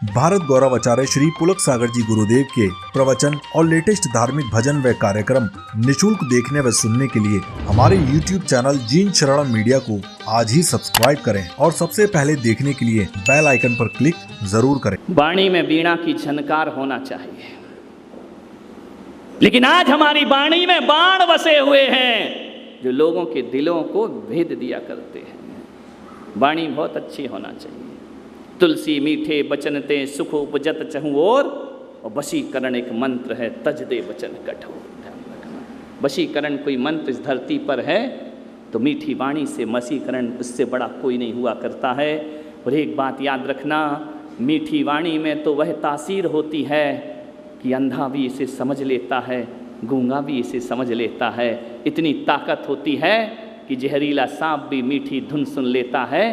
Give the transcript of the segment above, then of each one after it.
भारत गौरव आचार्य श्री पुलक सागर जी गुरुदेव के प्रवचन और लेटेस्ट धार्मिक भजन व कार्यक्रम निशुल्क देखने व सुनने के लिए हमारे YouTube चैनल जीन शरणम मीडिया को आज ही सब्सक्राइब करें और सबसे पहले देखने के लिए बेल आइकन पर क्लिक जरूर करें। वाणी में वीणा की झनकार होना चाहिए, लेकिन आज हमारी वाणी में बाण बसे हुए हैं जो लोगों के दिलों को भेद दिया करते हैं। वाणी बहुत अच्छी होना चाहिए। तुलसी मीठे बचन ते सुख उपजत चहु और वशीकरण एक मंत्र है, तज दे वचन कठोर। ध्यान रखना, वशीकरण कोई मंत्र इस धरती पर है तो मीठी वाणी से वशीकरण उससे बड़ा कोई नहीं हुआ करता है। और एक बात याद रखना, मीठी वाणी में तो वह तासीर होती है कि अंधा भी इसे समझ लेता है, गूंगा भी इसे समझ लेता है। इतनी ताकत होती है कि जहरीला सांप भी मीठी धुन सुन लेता है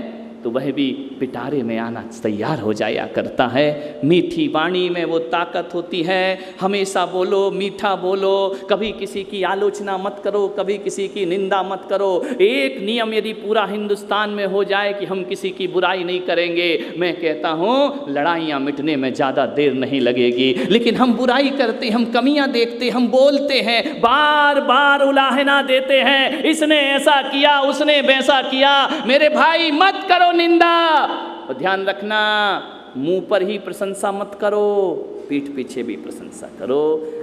तो वह भी पिटारे में आना तैयार हो जाया करता है। मीठी वाणी में वो ताकत होती है। हमेशा बोलो, मीठा बोलो, कभी किसी की आलोचना मत करो, कभी किसी की निंदा मत करो। एक नियम यदि पूरा हिंदुस्तान में हो जाए कि हम किसी की बुराई नहीं करेंगे, मैं कहता हूँ लड़ाइयाँ मिटने में ज़्यादा देर नहीं लगेगी। लेकिन हम बुराई करते, हम कमियाँ देखते, हम बोलते हैं, बार बार उलाहना देते हैं, इसने ऐसा किया, उसने वैसा किया। मेरे भाई मत करो निंदा। और ध्यान रखना, मुंह पर ही प्रशंसा मत करो, पीठ पीछे भी प्रशंसा करो।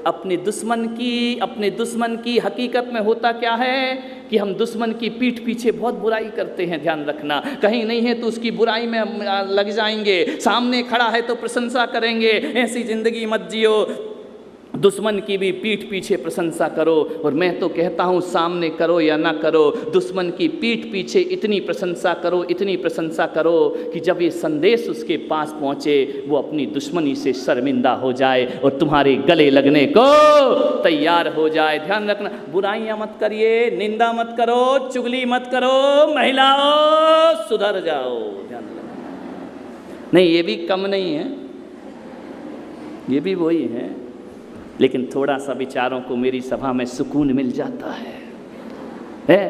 अपने दुश्मन की हकीकत में होता क्या है कि हम दुश्मन की पीठ पीछे बहुत बुराई करते हैं। ध्यान रखना, कहीं नहीं है तो उसकी बुराई में लग जाएंगे, सामने खड़ा है तो प्रशंसा करेंगे। ऐसी जिंदगी मत जियो, दुश्मन की भी पीठ पीछे प्रशंसा करो। और मैं तो कहता हूँ सामने करो या ना करो, दुश्मन की पीठ पीछे इतनी प्रशंसा करो, इतनी प्रशंसा करो कि जब ये संदेश उसके पास पहुँचे वो अपनी दुश्मनी से शर्मिंदा हो जाए और तुम्हारे गले लगने को तैयार हो जाए। ध्यान रखना, बुराइयाँ मत करिए, निंदा मत करो, चुगली मत करो, महिलाओं सुधर जाओ। ध्यान रखना, नहीं ये भी कम नहीं है, ये भी वही है, लेकिन थोड़ा सा विचारों को मेरी सभा में सुकून मिल जाता है।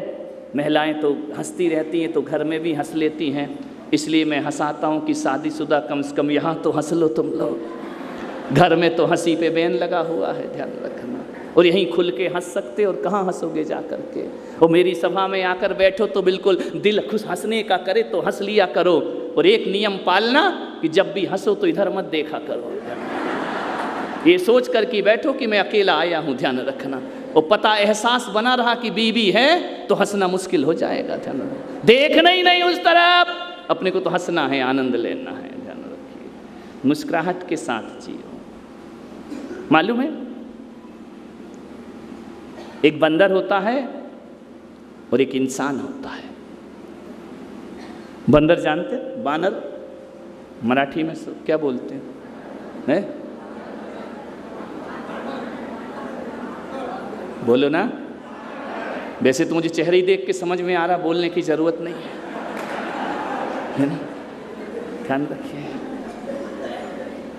महिलाएं तो हंसती रहती हैं तो घर में भी हंस लेती हैं, इसलिए मैं हंसाता हूँ कि शादीशुदा कम से कम यहाँ तो हंस लो तुम लोग। घर में तो हंसी पे बैन लगा हुआ है, ध्यान रखना। और यहीं खुल के हंस सकते और कहाँ हंसोगे जा कर के। और मेरी सभा में आकर बैठो तो बिल्कुल दिल खुश हंसने का करे तो हंस लिया करो। और एक नियम पालना कि जब भी हंसो तो इधर मत देखा करो, ये सोच कर कि बैठो कि मैं अकेला आया हूँ। ध्यान रखना, और पता एहसास बना रहा कि बीवी है तो हंसना मुश्किल हो जाएगा। ध्यान रखना, देखना ही नहीं उस तरफ, अपने को तो हंसना है, आनंद लेना है। ध्यान रखिए, मुस्कुराहट के साथ जियो। मालूम है, एक बंदर होता है और एक इंसान होता है। बंदर जानते, बानर मराठी में क्या बोलते हैं? बोलो ना। वैसे तो मुझे चेहरे ही देख के समझ में आ रहा, बोलने की जरूरत नहीं है ना। ध्यान रखिए,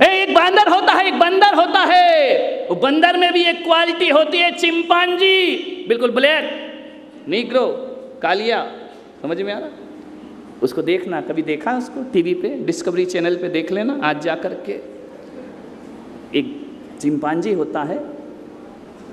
एक बंदर होता है, एक बंदर होता है। वो बंदर में भी एक क्वालिटी होती है, चिंपांजी, बिल्कुल ब्लैक, नीग्रो, कालिया। समझ में आ रहा? उसको देखना, कभी देखा उसको टीवी पे, डिस्कवरी चैनल पे देख लेना आज जा कर के। एक चिंपांजी होता है,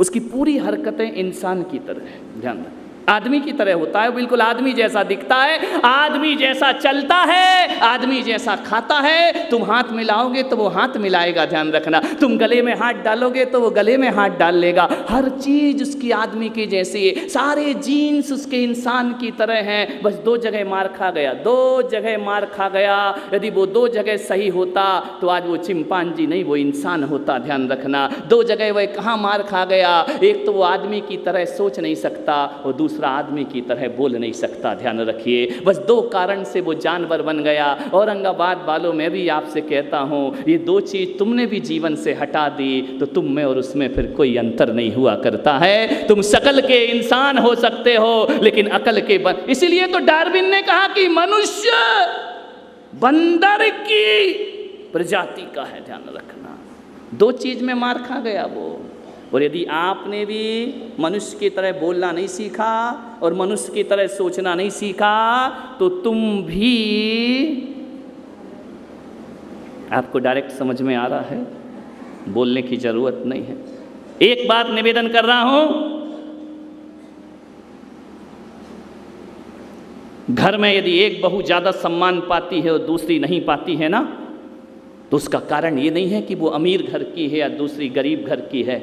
उसकी पूरी हरकतें इंसान की तरह है, ध्यान रखें, आदमी की तरह होता है, बिल्कुल आदमी जैसा दिखता है, आदमी जैसा चलता है, आदमी जैसा खाता है। तुम हाथ मिलाओगे तो वो हाथ मिलाएगा, ध्यान रखना। तुम गले में हाथ डालोगे तो वो गले में हाथ डाल लेगा। हर चीज उसकी आदमी की जैसी है, सारे जीन्स उसके इंसान की तरह हैं। बस दो जगह मार खा गया, दो जगह मार खा गया। यदि वो दो जगह सही होता तो आज वो चिंपांजी नहीं, वो इंसान होता। ध्यान रखना, दो जगह वह कहाँ मार खा गया, एक तो वो आदमी की तरह सोच नहीं सकता और दूसरा आदमी की तरह बोल नहीं सकता। ध्यान रखिए, बस दो कारण से वो जानवर बन गया। औरंगाबाद वालों, मैं भी आपसे कहता हूँ, ये दो चीज तुमने भी जीवन से हटा दी तो तुम में और उसमें फिर कोई अंतर नहीं हुआ करता है। तुम शकल के इंसान हो सकते हो लेकिन अकल के इसीलिए तो डार्विन ने कहा कि मनुष्य बंदर की प्रजाति का है। ध्यान रखना, दो चीज में मार खा गया वो। और यदि आपने भी मनुष्य की तरह बोलना नहीं सीखा और मनुष्य की तरह सोचना नहीं सीखा तो तुम भी आपको डायरेक्ट समझ में आ रहा है, बोलने की ज़रूरत नहीं है। एक बात निवेदन कर रहा हूं, घर में यदि एक बहू ज़्यादा सम्मान पाती है और दूसरी नहीं पाती है ना, तो उसका कारण ये नहीं है कि वो अमीर घर की है या दूसरी गरीब घर की है,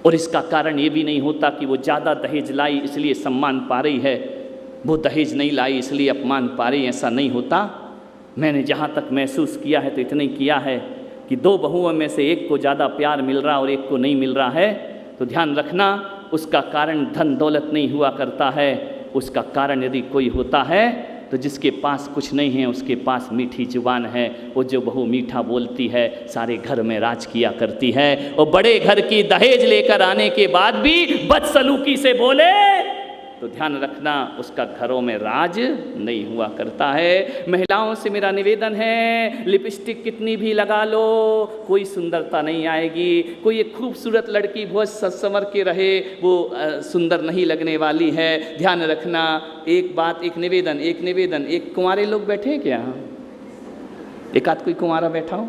और इसका कारण ये भी नहीं होता कि वो ज़्यादा दहेज लाई इसलिए सम्मान पा रही है, वो दहेज नहीं लाई इसलिए अपमान पा रही, ऐसा नहीं होता। मैंने जहाँ तक महसूस किया है तो इतना ही किया है कि दो बहुओं में से एक को ज़्यादा प्यार मिल रहा और एक को नहीं मिल रहा है, तो ध्यान रखना उसका कारण धन दौलत नहीं हुआ करता है। उसका कारण यदि कोई होता है तो जिसके पास कुछ नहीं है उसके पास मीठी जुबान है। वो जो बहू मीठा बोलती है सारे घर में राज किया करती है, और बड़े घर की दहेज लेकर आने के बाद भी बदसलूकी से बोले तो ध्यान रखना उसका घरों में राज नहीं हुआ करता है। महिलाओं से मेरा निवेदन है, लिपस्टिक कितनी भी लगा लो कोई सुंदरता नहीं आएगी। कोई एक खूबसूरत लड़की बहुत संवर के रहे वो सुंदर नहीं लगने वाली है। ध्यान रखना। एक बात, एक निवेदन, एक कुंवारे लोग बैठे हैं क्या? एक आध कोई कुंवारा बैठा हो?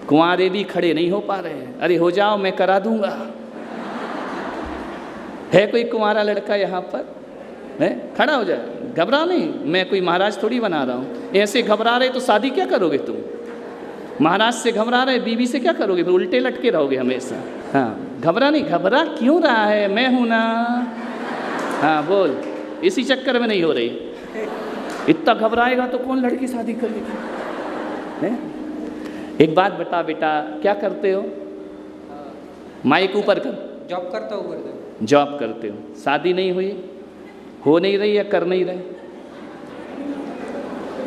कुंवारे भी खड़े नहीं हो पा रहे हैं। अरे हो जाओ, मैं करा दूंगा। है कोई कुंवारा लड़का यहाँ पर? है? खड़ा हो जाए, घबरा नहीं। मैं कोई महाराज थोड़ी बना रहा हूँ। ऐसे घबरा रहे तो शादी क्या करोगे तुम? महाराज से घबरा रहे, बीवी से क्या करोगे? फिर उल्टे लटके रहोगे हमेशा। हाँ, घबरा नहीं। घबरा क्यों रहा है? मैं हूँ ना। हाँ बोल, इसी चक्कर में नहीं हो रही। इतना घबराएगा तो कौन लड़की शादी करेगी? एक बात बता बेटा, क्या करते हो? माइक ऊपर कर। जॉब करता हूँ। जॉब करते हो, शादी नहीं हुई, हो नहीं रही या कर नहीं रहे?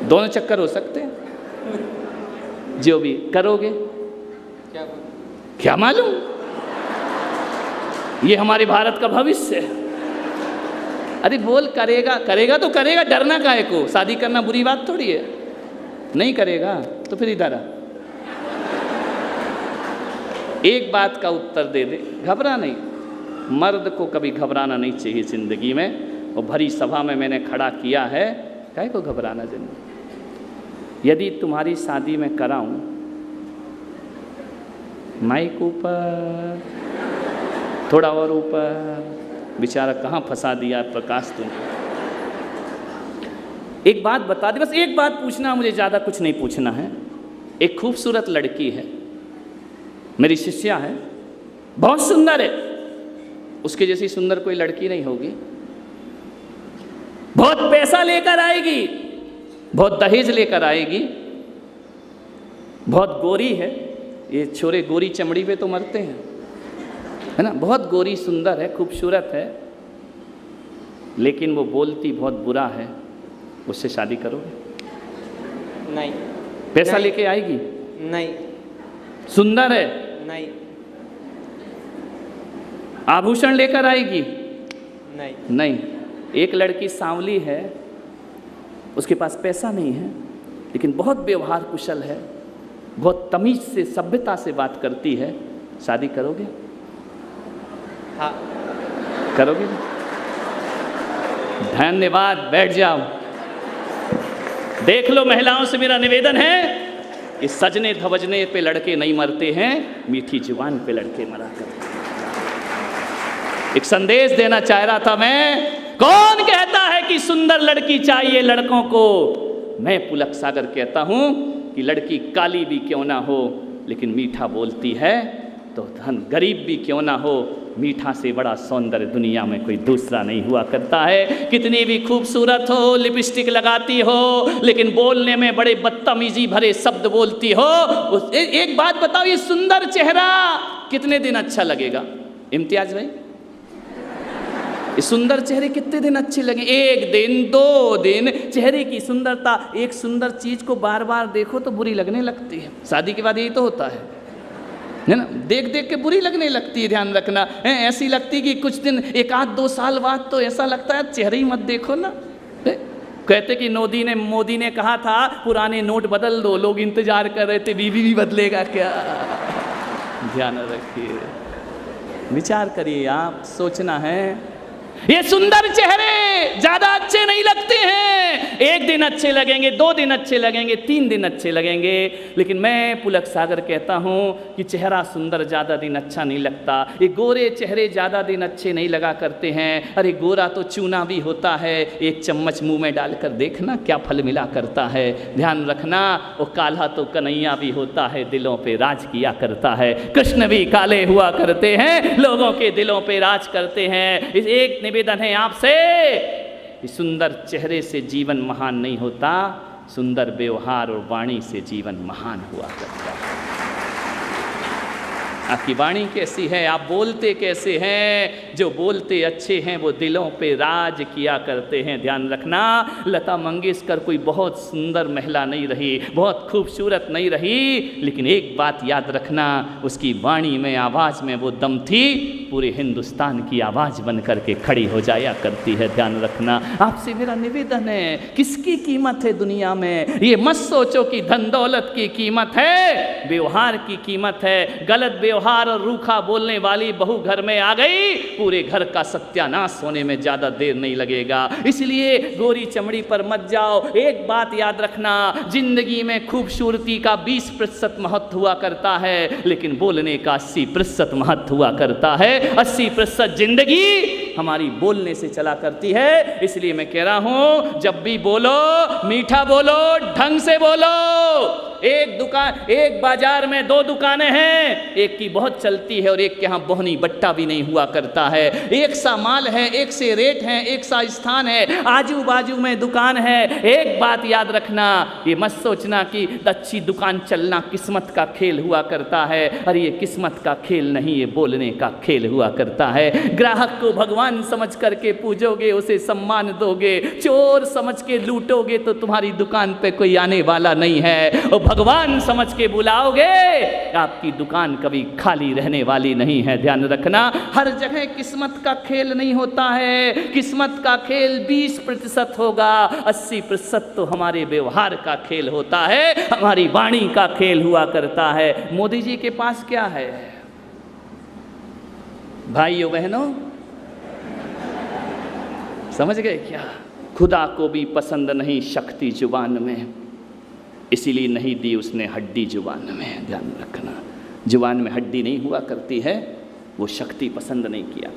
दोनों चक्कर हो सकते हैं। जो भी करोगे क्या मालूम, ये हमारे भारत का भविष्य है। अरे बोल, करेगा तो करेगा, डरना काहे को? शादी करना बुरी बात थोड़ी है। नहीं करेगा तो फिर इधर आ, एक बात का उत्तर दे दे, घबरा नहीं। मर्द को कभी घबराना नहीं चाहिए ज़िंदगी में, और भरी सभा में मैंने खड़ा किया है, काहे को घबराना ज़िंदगी। यदि तुम्हारी शादी में कराऊं, माइक ऊपर, थोड़ा और ऊपर, बेचारा कहाँ फंसा दिया प्रकाश तुम। एक बात बता दे, बस एक बात पूछना, मुझे ज़्यादा कुछ नहीं पूछना है। एक खूबसूरत लड़की है, मेरी शिष्या है, बहुत सुंदर है, उसके जैसी सुंदर कोई लड़की नहीं होगी। बहुत पैसा लेकर आएगी, बहुत दहेज लेकर आएगी, बहुत गोरी है। ये छोरे गोरी चमड़ी पे तो मरते हैं, है ना। बहुत गोरी, सुंदर है, खूबसूरत है, लेकिन वो बोलती बहुत बुरा है। उससे शादी करोगे? नहीं। पैसा लेके आएगी? नहीं। सुंदर है? नहीं। आभूषण लेकर आएगी? नहीं। नहीं। एक लड़की सांवली है, उसके पास पैसा नहीं है, लेकिन बहुत व्यवहार कुशल है, बहुत तमीज से, सभ्यता से बात करती है, शादी करोगे? हाँ। करोगे? धन्यवाद, बैठ जाओ। देख लो, महिलाओं से मेरा निवेदन है, इस सजने धवजने पे लड़के नहीं मरते हैं, मीठी जुबान पे लड़के मरा करते हैं। एक संदेश देना चाह रहा था मैं। कौन कहता है कि सुंदर लड़की चाहिए लड़कों को? मैं पुलक सागर कहता हूं कि लड़की काली भी क्यों ना हो, लेकिन मीठा बोलती है, तो धन गरीब भी क्यों ना हो, मीठा से बड़ा सौंदर्य दुनिया में कोई दूसरा नहीं हुआ करता है। कितनी भी खूबसूरत हो, लिपस्टिक लगाती हो, लेकिन बोलने में बड़े बदतमीजी भरे शब्द बोलती हो, एक बात बताओ, ये सुंदर चेहरा कितने दिन अच्छा लगेगा? इम्तियाज भाई, ये सुंदर चेहरे कितने दिन अच्छे लगे? एक दिन, 2 दिन। चेहरे की सुंदरता, एक सुंदर चीज को बार बार देखो तो बुरी लगने लगती है। शादी के बाद यही तो होता है ना, देख देख के बुरी लगने लगती है। ध्यान रखना, ऐसी लगती कि कुछ दिन, 1-2 साल बाद तो ऐसा लगता है चेहरे ही मत देखो ना। कहते कि मोदी ने कहा था पुराने नोट बदल दो, लोग इंतजार कर रहे थे, बीवी भी बदलेगा क्या? ध्यान रखिए, विचार करिए, आप सोचना है। ये सुंदर चेहरे ज्यादा अच्छे नहीं लगते हैं। एक दिन अच्छे लगेंगे, 2 दिन अच्छे लगेंगे, 3 दिन अच्छे लगेंगे, लेकिन मैं पुलक सागर कहता हूं कि चेहरा सुंदर ज्यादा दिन अच्छा नहीं लगता। ये गोरे चेहरे ज्यादा दिन अच्छे नहीं लगा करते हैं। अरे गोरा तो चूना भी होता है, एक चम्मच मुंह में डालकर देखना क्या फल मिला करता है। ध्यान रखना, वो काला तो कन्हैया भी होता है, दिलों पे राज किया करता है। कृष्ण भी काले हुआ करते हैं, लोगों के दिलों पे राज करते हैं। इस एक निवेदन है आपसे, सुंदर चेहरे से जीवन महान नहीं होता, सुंदर व्यवहार और वाणी से जीवन महान हुआ करता है। आपकी वाणी कैसी है, आप बोलते कैसे हैं? जो बोलते अच्छे हैं वो दिलों पे राज किया करते हैं। ध्यान रखना, लता मंगेशकर कोई बहुत सुंदर महिला नहीं रही, बहुत खूबसूरत नहीं रही, लेकिन एक बात याद रखना, उसकी वाणी में, आवाज़ में वो दम थी, पूरे हिंदुस्तान की आवाज़ बन करके खड़ी हो जाया करती है। ध्यान रखना, आपसे मेरा निवेदन है, किसकी कीमत है दुनिया में? ये मत सोचो कि धन दौलत की कीमत है, व्यवहार की कीमत है। गलत व्यवहार और रूखा बोलने वाली बहू घर में आ गई, पूरे घर का सत्यानाश होने में ज़्यादा देर नहीं लगेगा। इसलिए गोरी चमड़ी पर मत जाओ। एक बात याद रखना, जिंदगी में खूबसूरती का 20% महत्व हुआ करता है, लेकिन बोलने का 80% महत्व हुआ करता है। 80% जिंदगी हमारी बोलने से चला करती है। इसलिए मैं कह रहा हूं, जब भी बोलो मीठा बोलो, ढंग से बोलो। एक बाजार में 2 दुकानें हैं, एक की बहुत चलती है और एक के यहाँ बोहनी बट्टा भी नहीं हुआ करता है। एक सा माल है, एक से रेट है, एक सा स्थान है, आजू बाजू में दुकान है। एक बात याद रखना, ये मत सोचना कि अच्छी दुकान चलना किस्मत का खेल हुआ करता है। अरे ये किस्मत का खेल नहीं, ये बोलने का खेल हुआ करता है। ग्राहक को भगवान समझ करके पूजोगे, उसे सम्मान दोगे, चोर समझ के लूटोगे तो तुम्हारी दुकान पे कोई आने वाला नहीं है। और भगवान समझ के बुलाओगे, आपकी दुकान कभी खाली रहने वाली नहीं है। ध्यान रखना, हर जगह किस्मत का खेल नहीं होता है। किस्मत का खेल 20% होगा, 80% तो हमारे व्यवहार का खेल होता है, हमारी वाणी का खेल हुआ करता है। मोदी जी के पास क्या है भाइयों बहनों, समझ गए क्या? खुदा को भी पसंद नहीं शक्ति जुबान में, इसीलिए नहीं दी उसने हड्डी जुबान में। ध्यान रखना, जुबान में हड्डी नहीं हुआ करती है, वो शक्ति पसंद नहीं किया।